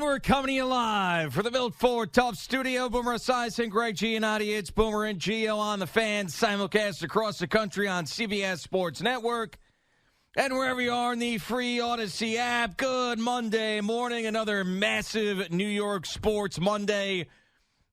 we're coming to you live for the Built Ford Tough Studio. Boomer Esiason, Greg Giannotti. It's Boomer and Gio on the Fan, simulcast across the country on CBS Sports Network and wherever you are in the free Odyssey app. Good Monday morning, another massive New York Sports Monday.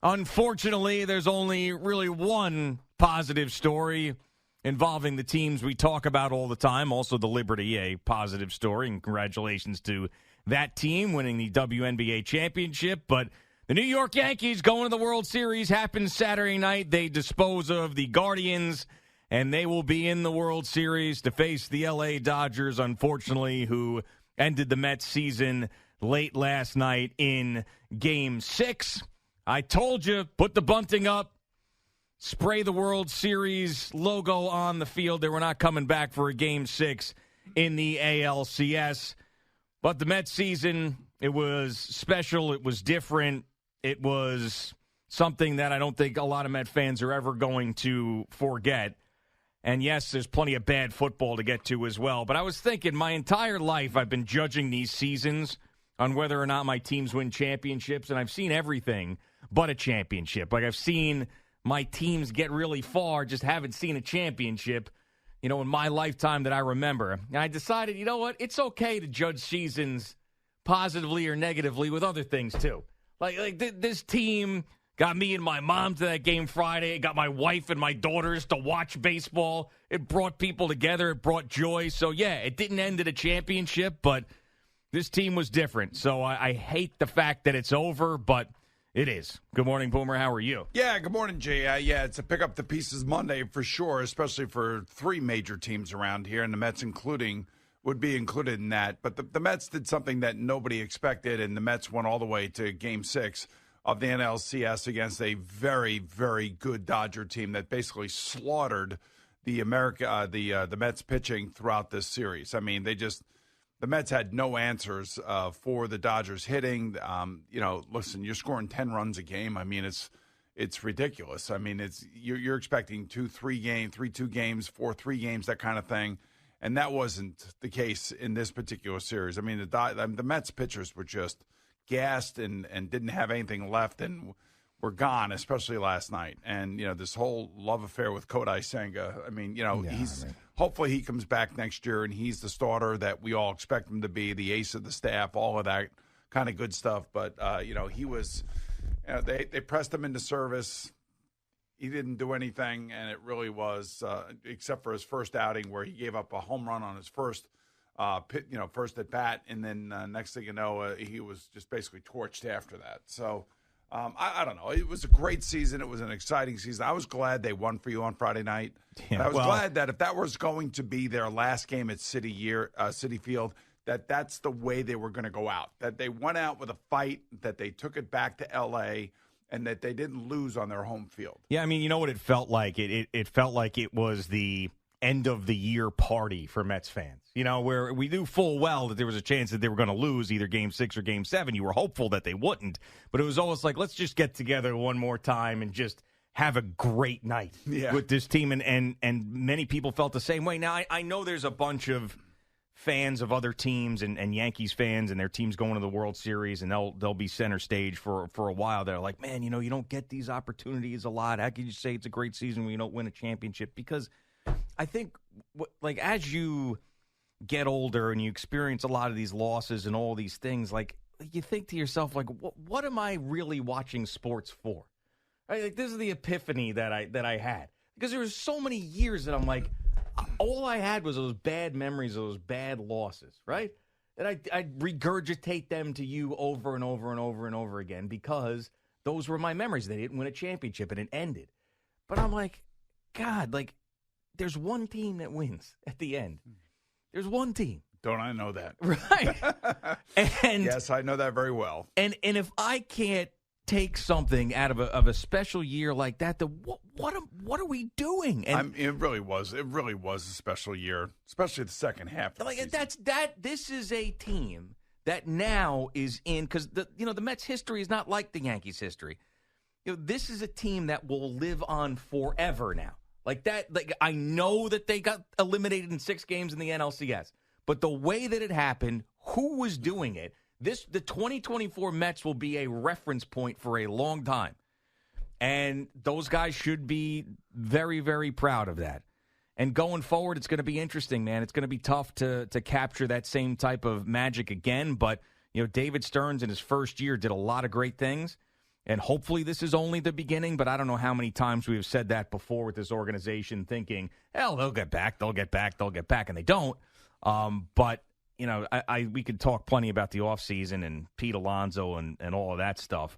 Unfortunately, there's only really one positive story involving the teams we talk about all the time. Also, the Liberty, a positive story, and congratulations to that team winning the WNBA championship. But the New York Yankees going to the World Series happens Saturday night. They dispose of the Guardians, and they will be in the World Series to face the LA Dodgers, unfortunately, who ended the Mets season late last night in Game 6. I told you, put the bunting up, spray the World Series logo on the field. They were not coming back for a Game 6 in the ALCS. But the Mets season, it was special. It was different. It was something that I don't think a lot of Met fans are ever going to forget. And, yes, there's plenty of bad football to get to as well. But I was thinking my entire life I've been judging these seasons on whether or not my teams win championships, and I've seen everything but a championship. Like, I've seen my teams get really far, just haven't seen a championship, in my lifetime that I remember. And I decided, you know what? It's okay to judge seasons positively or negatively with other things, too. Like this team got me and my mom to that game Friday. It got my wife and my daughters to watch baseball. It brought people together. It brought joy. So, yeah, it didn't end at a championship, but this team was different. So I hate the fact that it's over, but it is. Good morning, Boomer. How are you? Yeah, good morning, Jay. Yeah, it's a pick up the pieces Monday for sure, especially for three major teams around here, and the Mets would be included in that. But the Mets did something that nobody expected, and the Mets went all the way to Game 6 of the NLCS against a very, very good Dodger team that basically slaughtered the Mets pitching throughout this series. I mean, the Mets had no answers for the Dodgers hitting. Listen, you're scoring 10 runs a game. I mean, it's ridiculous. I mean, you're expecting 3-2 games, 4-3 games, that kind of thing, and that wasn't the case in this particular series. I mean, the Mets pitchers were just gassed and didn't have anything left and were gone, especially last night. And this whole love affair with Kodai Senga. I mean, hopefully he comes back next year and he's the starter that we all expect him to be, the ace of the staff, all of that kind of good stuff. But, he was they pressed him into service. He didn't do anything, and it really was, except for his first outing where he gave up a home run on his first at bat. And then next thing you know, he was just basically torched after that. So, I don't know. It was a great season. It was an exciting season. I was glad they won for you on Friday night. Yeah, I was glad that if that was going to be their last game at City Field, that's the way they were going to go out. That they went out with a fight, that they took it back to L.A., and that they didn't lose on their home field. Yeah, I mean, you know what it felt like? It felt like it was the end-of-the-year party for Mets fans. Where we knew full well that there was a chance that they were going to lose either Game 6 or Game 7. You were hopeful that they wouldn't. But it was almost like, let's just get together one more time and just have a great night with this team. And many people felt the same way. Now, I know there's a bunch of fans of other teams and Yankees fans and their teams going to the World Series, and they'll be center stage for a while. They're like, man, you don't get these opportunities a lot. How can you say it's a great season when you don't win a championship? Because I think, as you get older and you experience a lot of these losses and all these things, like, you think to yourself, like, what am I really watching sports for? Right? Like, this is the epiphany that I had. Because there were so many years that I'm like, all I had was those bad memories of those bad losses, right? And I'd regurgitate them to you over and over and over and over again because those were my memories. They didn't win a championship and it ended. But I'm like, God, like, there's one team that wins at the end. There's one team. Don't I know that? Right. And yes, I know that very well. And if I can't take something out of a special year like that, then what are we doing? And it really was a special year, especially the second half of the season. This is a team that now is in, because the Mets history is not like the Yankees history. This is a team that will live on forever now. Like that, like, I know that they got eliminated in 6 games in the NLCS, but the way that it happened, who was doing it, The 2024 Mets will be a reference point for a long time. And those guys should be very, very proud of that. And going forward, it's going to be interesting, man. It's going to be tough to capture that same type of magic again. But, David Stearns in his first year did a lot of great things. And hopefully this is only the beginning. But I don't know how many times we have said that before with this organization thinking, hell, they'll get back. And they don't. But, we could talk plenty about the offseason and Pete Alonso and all of that stuff.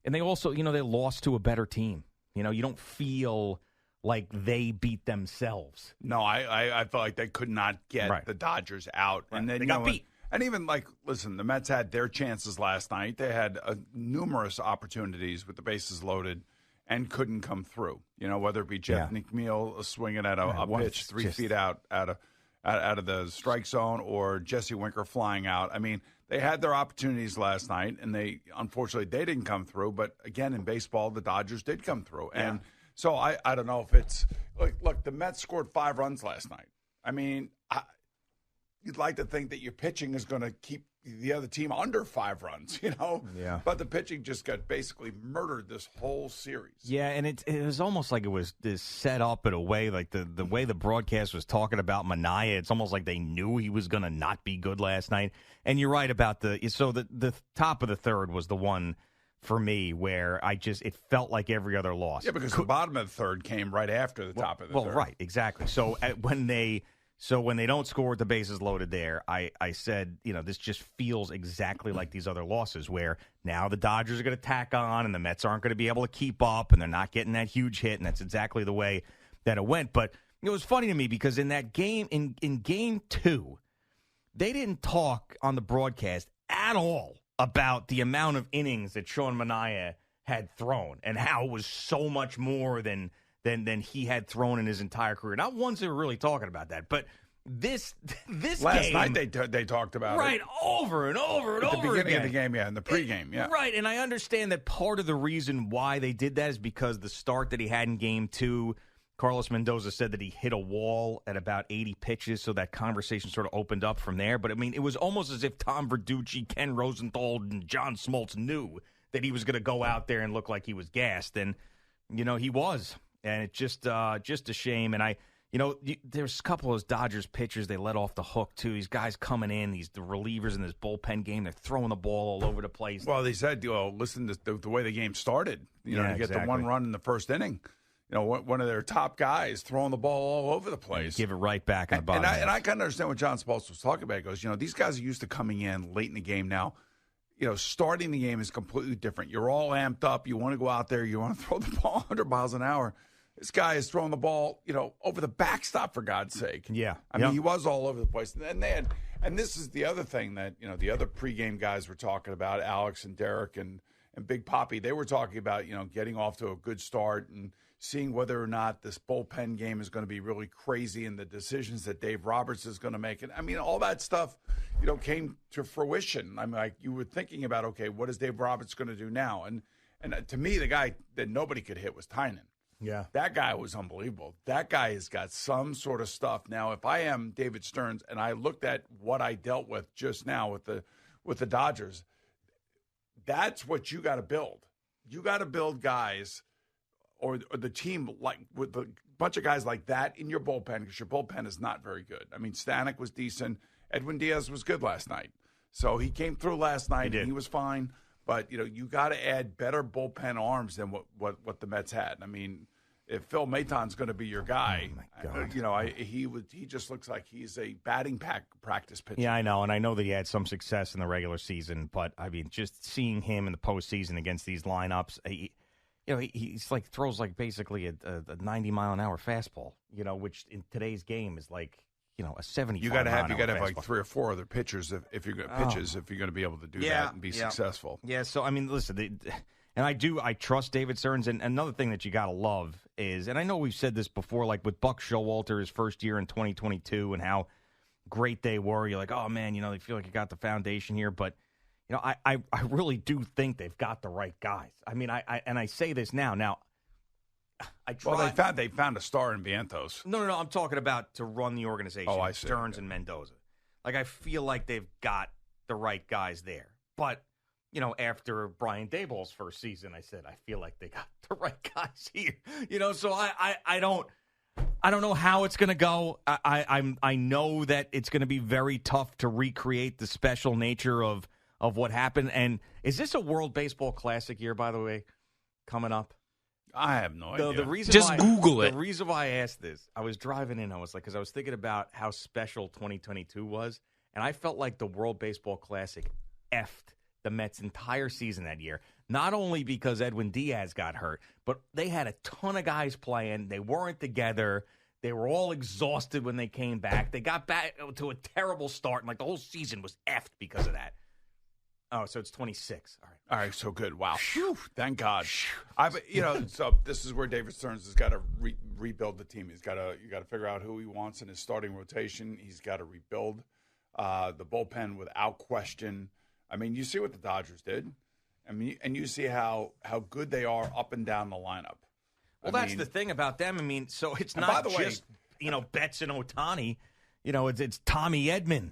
And they also, they lost to a better team. You don't feel like they beat themselves. No, I felt like they could not get the Dodgers out. Right. And then, they got beat. And even, listen, the Mets had their chances last night. They had numerous opportunities with the bases loaded and couldn't come through. Whether it be Jeff McNeil swinging at a pitch 3 feet out of the strike zone or Jesse Winker flying out. I mean, they had their opportunities last night, and unfortunately they didn't come through. But, again, in baseball, the Dodgers did come through. Yeah. And so I don't know if it's – look, the Mets scored 5 runs last night. I mean, you'd like to think that your pitching is going to keep the other team under 5 runs, Yeah. But the pitching just got basically murdered this whole series. Yeah, and it was almost like it was this set up in a way, like the way the broadcast was talking about Minaya. It's almost like they knew he was going to not be good last night. And you're right about the top of the third was the one for me where it felt like every other loss. Yeah, because the bottom of the third came right after the top of the third. Well, right, exactly. So when they don't score with the bases loaded there, I said, this just feels exactly like these other losses where now the Dodgers are going to tack on and the Mets aren't going to be able to keep up and they're not getting that huge hit, and that's exactly the way that it went. But it was funny to me because in that game, in game 2, they didn't talk on the broadcast at all about the amount of innings that Sean Manaea had thrown and how it was so much more than he had thrown in his entire career. Not once they were really talking about that, but this last game, night they talked about right it over and over and at over the beginning again. of the game, in the pregame, right. And I understand that part of the reason why they did that is because the start that he had in game 2, Carlos Mendoza said that he hit a wall at about 80 pitches, so that conversation sort of opened up from there. But I mean, it was almost as if Tom Verducci, Ken Rosenthal, and John Smoltz knew that he was going to go out there and look like he was gassed, and he was. And it's just a shame. And there's a couple of those Dodgers pitchers they let off the hook, too. These guys coming in, the relievers in this bullpen game, they're throwing the ball all over the place. Well, they said, listen to the way the game started. You get the 1 run in the first inning. One of their top guys throwing the ball all over the place. Give it right back in the bottom. And I kind of understand what John Spoltz was talking about. He goes, these guys are used to coming in late in the game now. Starting the game is completely different. You're all amped up. You want to go out there. You want to throw the ball 100 miles an hour. This guy is throwing the ball, over the backstop, for God's sake. Yeah. I mean, he was all over the place. And this is the other thing that, the other pregame guys were talking about, Alex and Derek and Big Poppy. They were talking about, getting off to a good start and seeing whether or not this bullpen game is going to be really crazy and the decisions that Dave Roberts is going to make. And I mean, all that stuff, came to fruition. I mean, like, you were thinking about, okay, what is Dave Roberts going to do now? And to me, the guy that nobody could hit was Tynan. Yeah. That guy was unbelievable. That guy has got some sort of stuff. Now, if I am David Stearns and I looked at what I dealt with just now with the Dodgers, that's what you got to build. You got to build guys or the team with a bunch of guys like that in your bullpen, because your bullpen is not very good. I mean, Stanek was decent. Edwin Diaz was good last night. So he came through last night and he was fine. But, you got to add better bullpen arms than what the Mets had. I mean, if Phil Maton's going to be your guy, he just looks like he's a batting practice pitcher. Yeah, I know. And I know that he had some success in the regular season. But, I mean, just seeing him in the postseason against these lineups, he's like throws like basically a 90-mile-an-hour fastball, which in today's game is like, a 75. You got to have like 3 or 4 other pitchers if you're going to be able to do that and be successful. Yeah. So I mean, listen, and I trust David Stearns. And another thing that you got to love is, and I know we've said this before, like with Buck Showalter, his first year in 2022, and how great they were. You're like, oh man, they feel like you got the foundation here, but. I really do think they've got the right guys. I mean, I say this now. Now, I try. Well, they found a star in Vientos. No. I'm talking about to run the organization. Oh, I see. Stearns and Mendoza. Like, I feel like they've got the right guys there. But, after Brian Daboll's first season, I said, I feel like they got the right guys here. So I don't know how it's going to go. I know that it's going to be very tough to recreate the special nature of what happened. And is this a World Baseball Classic year, by the way, coming up? I have no idea. The reason Just why, Google it. The reason why I asked this, I was driving in, because I was thinking about how special 2022 was, and I felt like the World Baseball Classic effed the Mets' entire season that year. Not only because Edwin Diaz got hurt, but they had a ton of guys playing. They weren't together. They were all exhausted when they came back. They got back to a terrible start, and the whole season was effed because of that. Oh, so it's 26. All right, so good. Wow. Whew, thank God. So this is where David Stearns has got to rebuild the team. You got to figure out who he wants in his starting rotation. He's got to rebuild the bullpen without question. I mean, you see what the Dodgers did. I mean, and you see how good they are up and down the lineup. Well, that's the thing about them. I mean, so it's not just, Betts and Ohtani. It's Tommy Edman.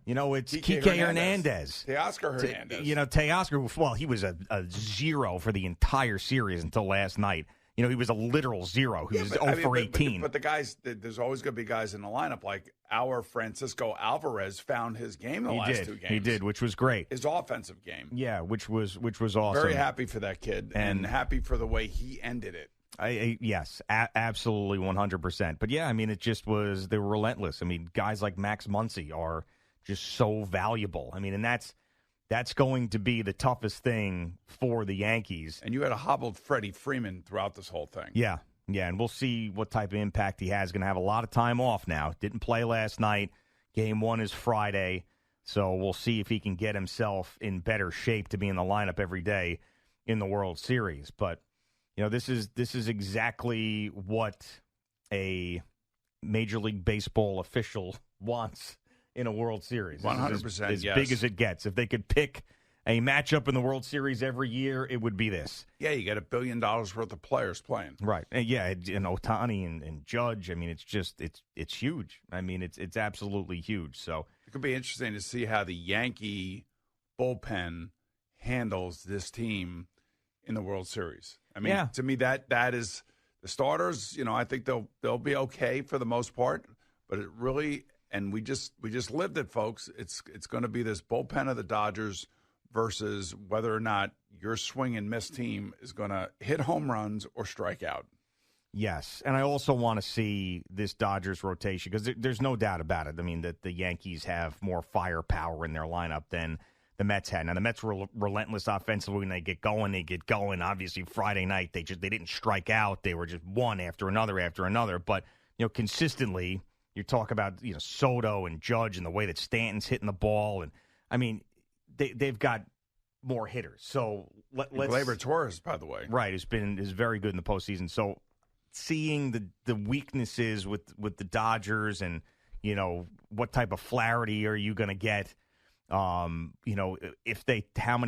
It's Kike Hernandez. Teoscar Hernandez. Teoscar, well, he was a zero for the entire series until last night. He was a literal zero. He was 0 for 18. But the guys, there's always going to be guys in the lineup. Like our Francisco Alvarez found his game the last 2 games. He did, which was great. His offensive game. Yeah, which was awesome. Very happy for that kid and happy for the way he ended it. Yes, absolutely 100%. But yeah, I mean, it just was, they were relentless. I mean, guys like Max Muncy are just so valuable. I mean, and that's going to be the toughest thing for the Yankees. And you had a hobbled Freddie Freeman throughout this whole thing. Yeah, and we'll see what type of impact he has. Going to have a lot of time off now. Didn't play last night. Game 1 is Friday, so we'll see if he can get himself in better shape to be in the lineup every day in the World Series. But this is exactly what a Major League Baseball official wants in a World Series. 100%, as yes. big as it gets. If they could pick a matchup in the World Series every year, it would be this. Yeah, you get $1 billion worth of players playing. Right. And Ohtani and Judge, I mean, it's huge. I mean, it's absolutely huge. So it could be interesting to see how the Yankee bullpen handles this team in the World Series. I mean, to me, that is the starters, I think they'll be okay for the most part, but it really, and we just lived it, folks. It's going to be this bullpen of the Dodgers versus whether or not your swing and miss team is going to hit home runs or strike out. Yes, and I also want to see this Dodgers rotation because there's no doubt about it. I mean, that the Yankees have more firepower in their lineup than the Mets had. Now, the Mets were relentless offensively when they get going. They get going. Obviously, Friday night, they didn't strike out. They were just one after another. But, consistently, you talk about, Soto and Judge and the way that Stanton's hitting the ball. And, I mean, they've got more hitters. So, let's... Gleyber Torres, by the way. Right, is very good in the postseason. So, seeing the weaknesses with the Dodgers and, what type of Flaherty are you going to get? How many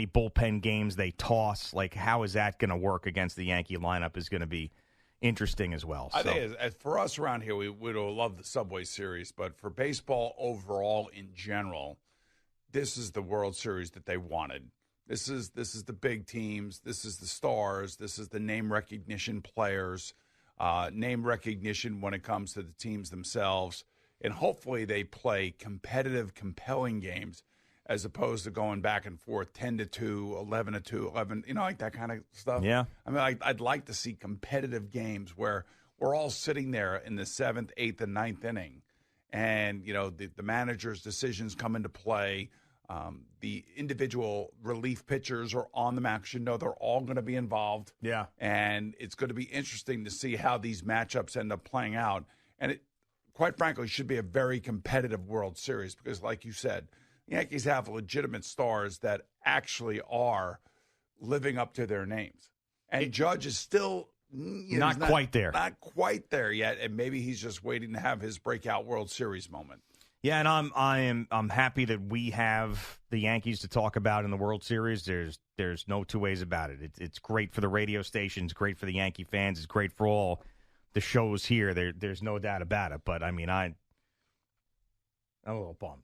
bullpen games they toss, like how is that going to work against the Yankee lineup is going to be interesting as well. I think for us around here, we would love the Subway Series, but for baseball overall in general, this is the World Series that they wanted. This is the big teams. This is the stars. This is the name recognition players, name recognition when it comes to the teams themselves, and hopefully they play competitive, compelling games, as opposed to going back and forth 10-2, 11-2, 11, like that kind of stuff. Yeah. I mean, I'd like to see competitive games where we're all sitting there in the 7th, 8th, and 9th inning. And, the manager's decisions come into play. The individual relief pitchers are on the mound. They're all going to be involved. Yeah. And it's going to be interesting to see how these matchups end up playing out. And it, quite frankly, should be a very competitive World Series because, like you said, Yankees have legitimate stars that actually are living up to their names. And Judge is still not quite there. Not quite there yet, and maybe he's just waiting to have his breakout World Series moment. Yeah, and I'm happy that we have the Yankees to talk about in the World Series. There's no two ways about it. It's great for the radio stations, great for the Yankee fans, it's great for all the shows here. There's no doubt about it. But I mean, I'm a little bummed.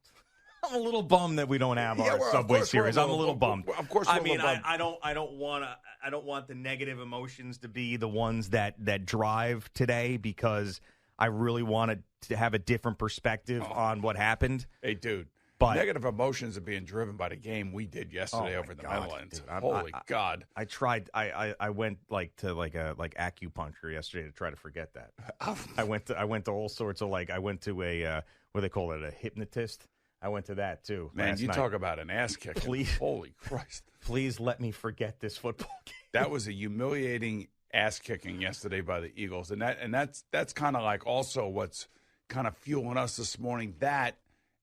I'm a little bummed that we don't have our well, Subway Series. I'm a little bummed. Of course, I mean, I don't want the negative emotions to be the ones that drive today, because I really wanted to have a different perspective on what happened. Hey, dude. But negative emotions are being driven by the game we did yesterday over the Meadowlands. Holy God! I tried. I went to acupuncture yesterday to try to forget that. I went to all sorts of I went to a what do they call it, a hypnotist. I went to that too. Man, you night. talk about an ass kick. Please, holy Christ! Please let me forget this football game. That was a humiliating ass kicking yesterday by the Eagles, and that's kind of like also what's kind of fueling us this morning. That.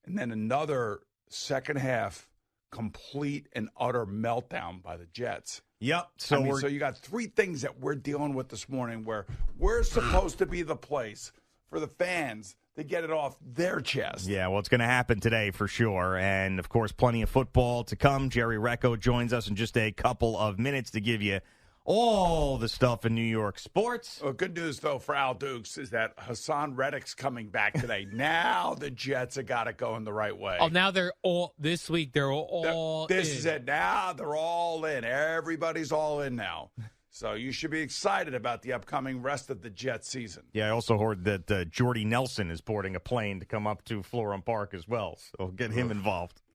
And then another second half complete and utter meltdown by the Jets. Yep. So you got three things that we're dealing with this morning where we're supposed to be the place for the fans to get it off their chest. Yeah, well, it's going to happen today for sure. And, of course, plenty of football to come. Jerry Recco joins us in just a couple of minutes to give you all the stuff in New York sports. Well, good news, though, for Al Dukes is that Hassan Reddick's coming back today. Now the Jets have got it going the right way. Oh, now they're all – this week they're all This in. is it. Now they're all in. Everybody's all in now. So you should be excited about the upcoming rest of the Jets season. Yeah, I also heard that Jordy Nelson is boarding a plane to come up to Florham Park as well. So get him involved.